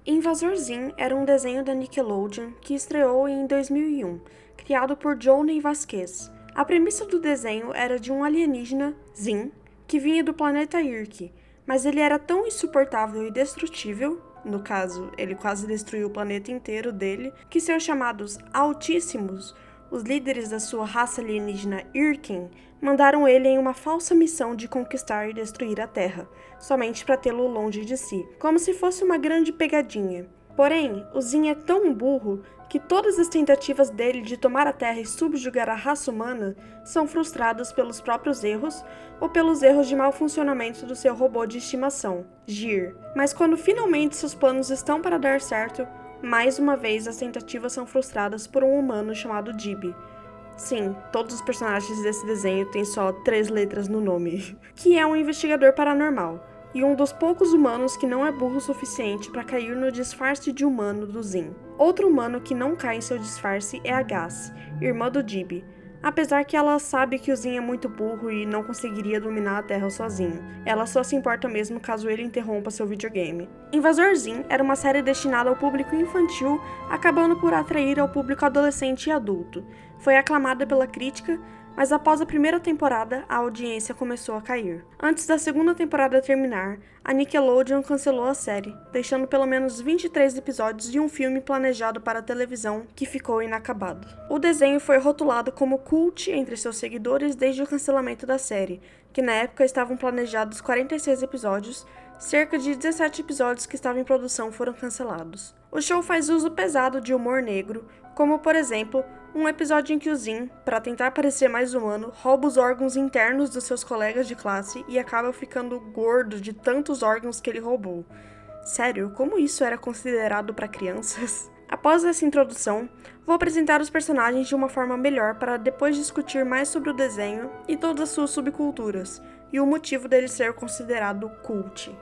Invasor Zim era um desenho da Nickelodeon que estreou em 2001, criado por Johnny Vasquez. A premissa do desenho era de um alienígena, Zim, que vinha do planeta Irk, mas ele era tão insuportável e destrutível, no caso, ele quase destruiu o planeta inteiro dele, que seus chamados Altíssimos, os líderes da sua raça alienígena Irken, mandaram ele em uma falsa missão de conquistar e destruir a Terra, somente para tê-lo longe de si, como se fosse uma grande pegadinha. Porém, o Zim é tão burro que todas as tentativas dele de tomar a Terra e subjugar a raça humana são frustradas pelos próprios erros ou pelos erros de mau funcionamento do seu robô de estimação, Gir. Mas quando finalmente seus planos estão para dar certo, mais uma vez as tentativas são frustradas por um humano chamado Gibi. Sim, todos os personagens desse desenho têm só 3 letras no nome, que é um investigador paranormal, e um dos poucos humanos que não é burro o suficiente para cair no disfarce de humano do Zim. Outro humano que não cai em seu disfarce é a Gas, irmã do Gibi, apesar que ela sabe que o Zim é muito burro e não conseguiria dominar a Terra sozinho. Ela só se importa mesmo caso ele interrompa seu videogame. Invasor Zim era uma série destinada ao público infantil, acabando por atrair ao público adolescente e adulto. Foi aclamada pela crítica, mas após a primeira temporada, a audiência começou a cair. Antes da segunda temporada terminar, a Nickelodeon cancelou a série, deixando pelo menos 23 episódios e um filme planejado para a televisão que ficou inacabado. O desenho foi rotulado como cult entre seus seguidores desde o cancelamento da série, que na época estavam planejados 46 episódios, cerca de 17 episódios que estavam em produção foram cancelados. O show faz uso pesado de humor negro, como por exemplo, um episódio em que o Zim, para tentar parecer mais humano, rouba os órgãos internos dos seus colegas de classe e acaba ficando gordo de tantos órgãos que ele roubou. Sério, como isso era considerado para crianças? Após essa introdução, vou apresentar os personagens de uma forma melhor para depois discutir mais sobre o desenho e todas as suas subculturas, e o motivo dele ser considerado cult.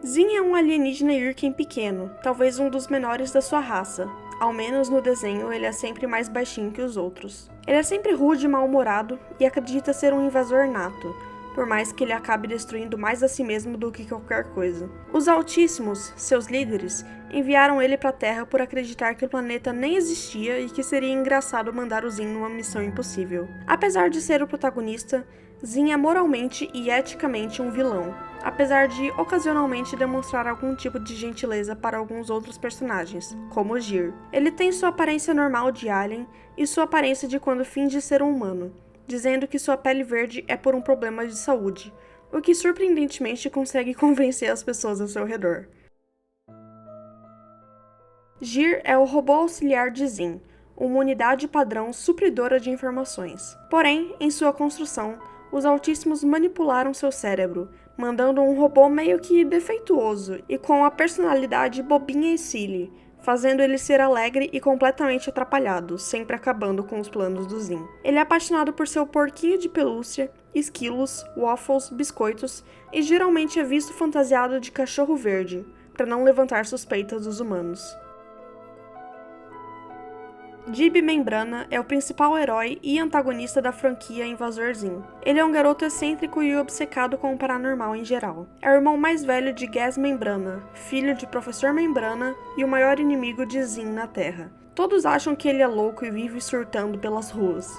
Zim é um alienígena Irken pequeno, talvez um dos menores da sua raça. Ao menos no desenho, ele é sempre mais baixinho que os outros. Ele é sempre rude e mal-humorado e acredita ser um invasor nato, por mais que ele acabe destruindo mais a si mesmo do que qualquer coisa. Os Altíssimos, seus líderes, enviaram ele para a Terra por acreditar que o planeta nem existia e que seria engraçado mandar o Zim numa missão impossível. Apesar de ser o protagonista, Zim é moralmente e eticamente um vilão, apesar de ocasionalmente demonstrar algum tipo de gentileza para alguns outros personagens, como Gir. Ele tem sua aparência normal de alien e sua aparência de quando finge ser um humano, dizendo que sua pele verde é por um problema de saúde, o que surpreendentemente consegue convencer as pessoas ao seu redor. Gir é o robô auxiliar de Zim, uma unidade padrão supridora de informações. Porém, em sua construção, os Altíssimos manipularam seu cérebro, mandando um robô meio que defeituoso e com a personalidade bobinha e silly, fazendo ele ser alegre e completamente atrapalhado, sempre acabando com os planos do Zim. Ele é apaixonado por seu porquinho de pelúcia, esquilos, waffles, biscoitos e geralmente é visto fantasiado de cachorro verde, para não levantar suspeitas dos humanos. Gibi Membrana é o principal herói e antagonista da franquia Invasor Zim. Ele é um garoto excêntrico e obcecado com o paranormal em geral. É o irmão mais velho de Gas Membrana, filho de Professor Membrana e o maior inimigo de Zim na Terra. Todos acham que ele é louco e vive surtando pelas ruas.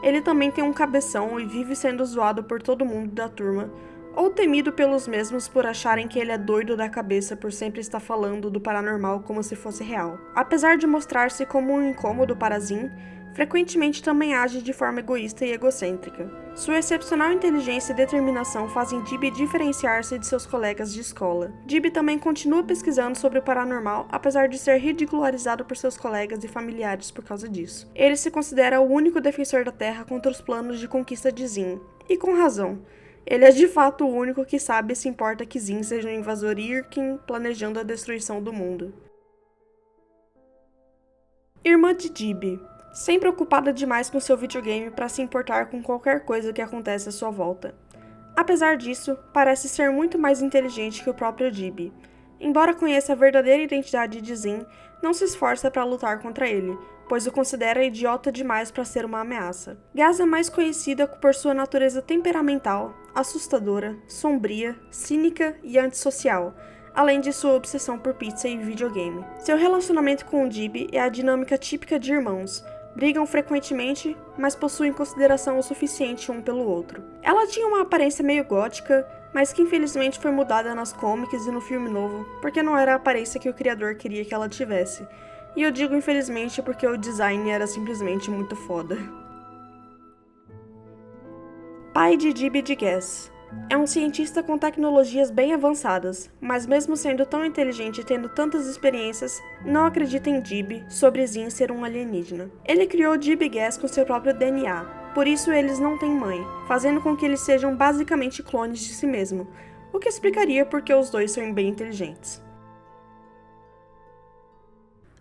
Ele também tem um cabeção e vive sendo zoado por todo mundo da turma, ou temido pelos mesmos por acharem que ele é doido da cabeça por sempre estar falando do paranormal como se fosse real. Apesar de mostrar-se como um incômodo para Zim, frequentemente também age de forma egoísta e egocêntrica. Sua excepcional inteligência e determinação fazem Gibi diferenciar-se de seus colegas de escola. Gibi também continua pesquisando sobre o paranormal, apesar de ser ridicularizado por seus colegas e familiares por causa disso. Ele se considera o único defensor da Terra contra os planos de conquista de Zim, e com razão. Ele é de fato o único que sabe e se importa que Zim seja um invasor Irken planejando a destruição do mundo. Irmã de Gibi, sempre ocupada demais com seu videogame para se importar com qualquer coisa que acontece à sua volta. Apesar disso, parece ser muito mais inteligente que o próprio Gibi. Embora conheça a verdadeira identidade de Zim, não se esforça para lutar contra ele, pois o considera idiota demais para ser uma ameaça. Gas é mais conhecida por sua natureza temperamental, assustadora, sombria, cínica e antissocial, além de sua obsessão por pizza e videogame. Seu relacionamento com o Gibby é a dinâmica típica de irmãos. Brigam frequentemente, mas possuem consideração o suficiente um pelo outro. Ela tinha uma aparência meio gótica, mas que infelizmente foi mudada nas comics e no filme novo, porque não era a aparência que o criador queria que ela tivesse. E eu digo infelizmente porque o design era simplesmente muito foda. Pai de Gibby DeGuess. É um cientista com tecnologias bem avançadas, mas mesmo sendo tão inteligente e tendo tantas experiências, não acredita em Gibby sobre Zin ser um alienígena. Ele criou Gibby Guess com seu próprio DNA, por isso eles não têm mãe, fazendo com que eles sejam basicamente clones de si mesmo, o que explicaria porque os dois são bem inteligentes.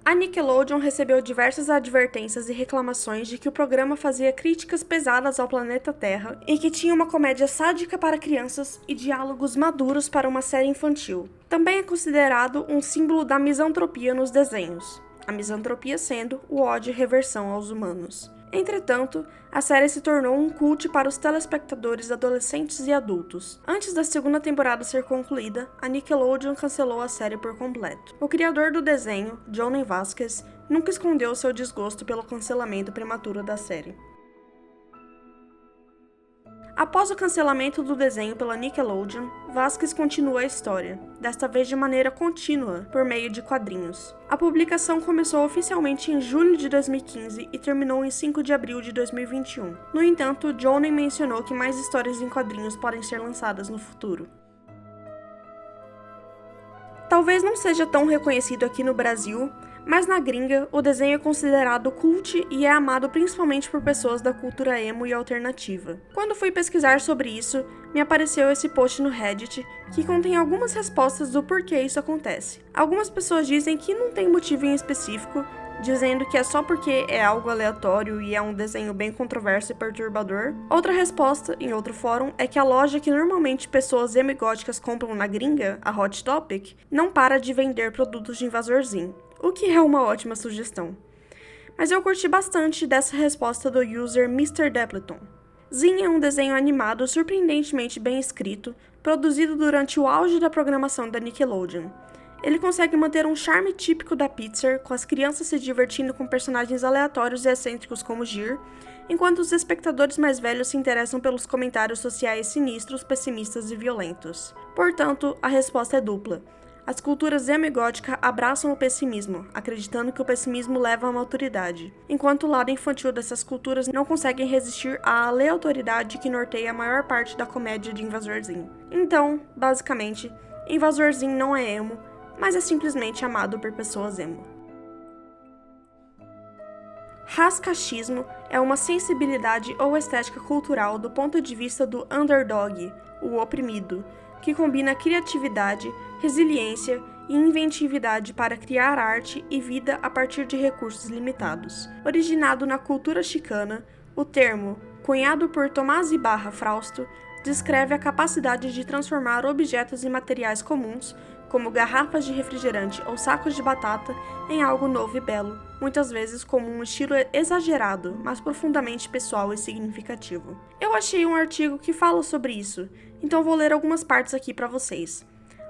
A Nickelodeon recebeu diversas advertências e reclamações de que o programa fazia críticas pesadas ao planeta Terra e que tinha uma comédia sádica para crianças e diálogos maduros para uma série infantil. Também é considerado um símbolo da misantropia nos desenhos, a misantropia sendo o ódio e reversão aos humanos. Entretanto, a série se tornou um cult para os telespectadores adolescentes e adultos. Antes da segunda temporada ser concluída, a Nickelodeon cancelou a série por completo. O criador do desenho, Johnny Vasquez, nunca escondeu seu desgosto pelo cancelamento prematuro da série. Após o cancelamento do desenho pela Nickelodeon, Vasquez continua a história, desta vez de maneira contínua, por meio de quadrinhos. A publicação começou oficialmente em julho de 2015 e terminou em 5 de abril de 2021. No entanto, Johnny mencionou que mais histórias em quadrinhos podem ser lançadas no futuro. Talvez não seja tão reconhecido aqui no Brasil, mas na gringa, o desenho é considerado cult e é amado principalmente por pessoas da cultura emo e alternativa. Quando fui pesquisar sobre isso, me apareceu esse post no Reddit, que contém algumas respostas do porquê isso acontece. Algumas pessoas dizem que não tem motivo em específico, dizendo que é só porque é algo aleatório e é um desenho bem controverso e perturbador. Outra resposta, em outro fórum, é que a loja que normalmente pessoas emo e góticas compram na gringa, a Hot Topic, não para de vender produtos de Invasorzinho. O que é uma ótima sugestão. Mas eu curti bastante dessa resposta do user Mr. Depleton. Zin é um desenho animado surpreendentemente bem escrito, produzido durante o auge da programação da Nickelodeon. Ele consegue manter um charme típico da Pixar, com as crianças se divertindo com personagens aleatórios e excêntricos como Gir, enquanto os espectadores mais velhos se interessam pelos comentários sociais sinistros, pessimistas e violentos. Portanto, a resposta é dupla. As culturas emo e gótica abraçam o pessimismo, acreditando que o pessimismo leva à maturidade, enquanto o lado infantil dessas culturas não conseguem resistir à aleatoriedade que norteia a maior parte da comédia de Invasorzinho. Então, basicamente, Invasorzinho não é emo, mas é simplesmente amado por pessoas emo. Rascachismo é uma sensibilidade ou estética cultural do ponto de vista do underdog, o oprimido, que combina criatividade, resiliência e inventividade para criar arte e vida a partir de recursos limitados. Originado na cultura chicana, o termo, cunhado por Tomás Ibarra Frausto, descreve a capacidade de transformar objetos e materiais comuns, como garrafas de refrigerante ou sacos de batata, em algo novo e belo, muitas vezes como um estilo exagerado, mas profundamente pessoal e significativo. Eu achei um artigo que fala sobre isso, então vou ler algumas partes aqui para vocês.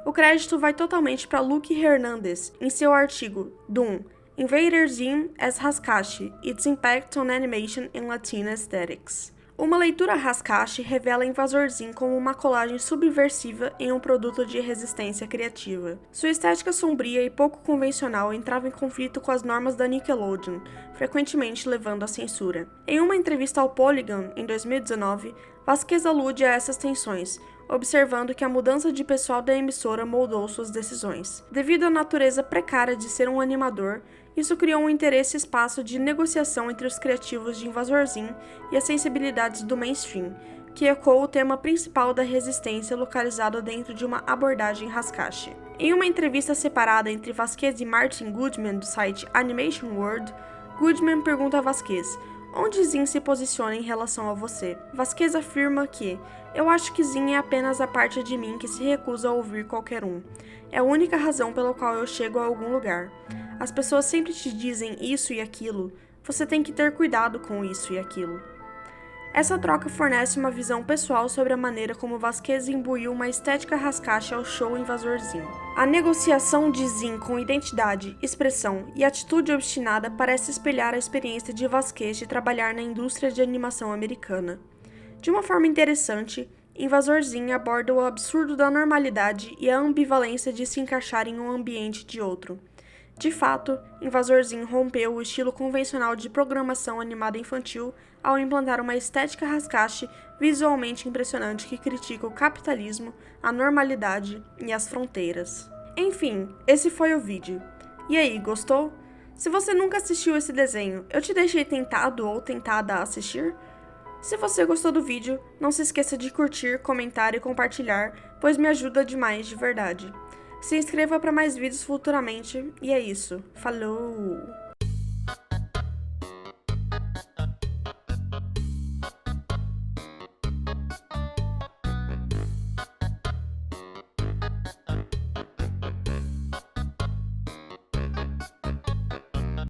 O crédito vai totalmente para Luke Hernandez, em seu artigo Doom, Invader Zim as Haskashi, Its Impact on Animation in Latina Aesthetics. Uma leitura Haskashi revela Invasorzinho como uma colagem subversiva em um produto de resistência criativa. Sua estética sombria e pouco convencional entrava em conflito com as normas da Nickelodeon, frequentemente levando à censura. Em uma entrevista ao Polygon, em 2019, Vasquez alude a essas tensões, observando que a mudança de pessoal da emissora moldou suas decisões. Devido à natureza precária de ser um animador, isso criou um interesse e espaço de negociação entre os criativos de Invasorzinho e as sensibilidades do mainstream, que ecoa o tema principal da resistência localizado dentro de uma abordagem Haskashi. Em uma entrevista separada entre Vasquez e Martin Goodman do site Animation World, Goodman pergunta a Vasquez: onde Zin se posiciona em relação a você? Vasquez afirma que: eu acho que Zin é apenas a parte de mim que se recusa a ouvir qualquer um. É a única razão pela qual eu chego a algum lugar. As pessoas sempre te dizem isso e aquilo. Você tem que ter cuidado com isso e aquilo. Essa troca fornece uma visão pessoal sobre a maneira como Vasquez imbuiu uma estética rascache ao show Invasor Zim. A negociação de Zim com identidade, expressão e atitude obstinada parece espelhar a experiência de Vasquez de trabalhar na indústria de animação americana. De uma forma interessante, Invasor Zim aborda o absurdo da normalidade e a ambivalência de se encaixar em um ambiente de outro. De fato, Invasor Zim rompeu o estilo convencional de programação animada infantil ao implantar uma estética rascache visualmente impressionante que critica o capitalismo, a normalidade e as fronteiras. Enfim, esse foi o vídeo. E aí, gostou? Se você nunca assistiu esse desenho, eu te deixei tentado ou tentada a assistir? Se você gostou do vídeo, não se esqueça de curtir, comentar e compartilhar, pois me ajuda demais de verdade. Se inscreva para mais vídeos futuramente, e é isso. Falou!